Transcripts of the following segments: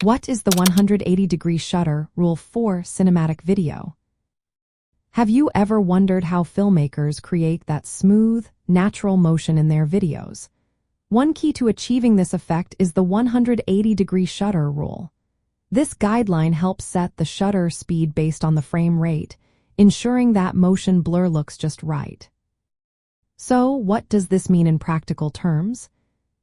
What is the 180-degree shutter rule for cinematic video? Have you ever wondered how filmmakers create that smooth, natural motion in their videos? One key to achieving this effect is the 180-degree shutter rule. This guideline helps set the shutter speed based on the frame rate, ensuring that motion blur looks just right. So, what does this mean in practical terms?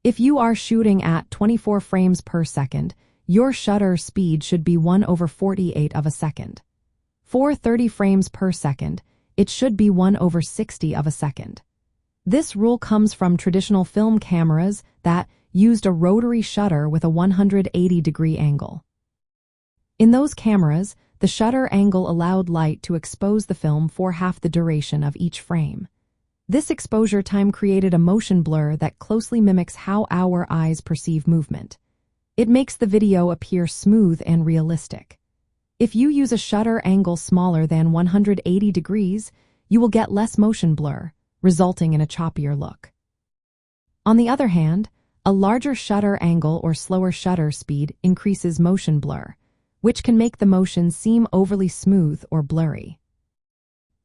If you are shooting at 24 frames per second, your shutter speed should be 1/48 of a second. For 30 frames per second, it should be 1/60 of a second. This rule comes from traditional film cameras that used a rotary shutter with a 180-degree angle. In those cameras, the shutter angle allowed light to expose the film for half the duration of each frame. This exposure time created a motion blur that closely mimics how our eyes perceive movement. It makes the video appear smooth and realistic. If you use a shutter angle smaller than 180 degrees, you will get less motion blur, resulting in a choppier look. On the other hand, a larger shutter angle or slower shutter speed increases motion blur, which can make the motion seem overly smooth or blurry.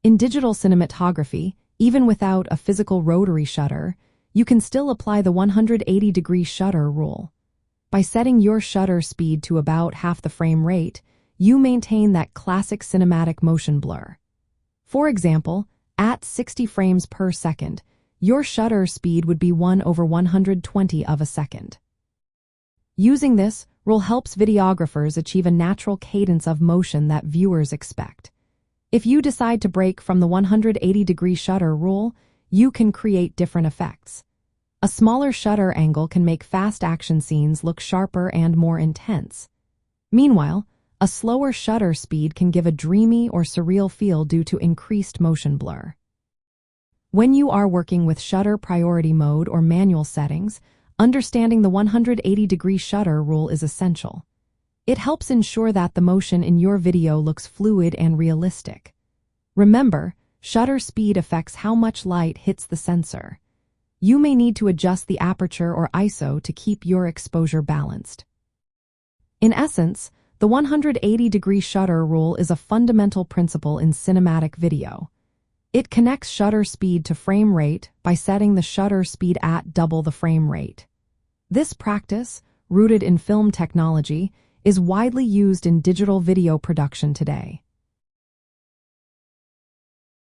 In digital cinematography, even without a physical rotary shutter, you can still apply the 180-degree shutter rule. By setting your shutter speed to about half the frame rate, you maintain that classic cinematic motion blur. For example, at 60 frames per second, your shutter speed would be 1/120 of a second. Using this rule helps videographers achieve a natural cadence of motion that viewers expect. If you decide to break from the 180-degree shutter rule, you can create different effects. A smaller shutter angle can make fast action scenes look sharper and more intense. Meanwhile, a slower shutter speed can give a dreamy or surreal feel due to increased motion blur. When you are working with shutter priority mode or manual settings, understanding the 180-degree shutter rule is essential. It helps ensure that the motion in your video looks fluid and realistic. Remember, shutter speed affects how much light hits the sensor. You may need to adjust the aperture or ISO to keep your exposure balanced. In essence, the 180-degree shutter rule is a fundamental principle in cinematic video. It connects shutter speed to frame rate by setting the shutter speed at double the frame rate. This practice, rooted in film technology, is widely used in digital video production today.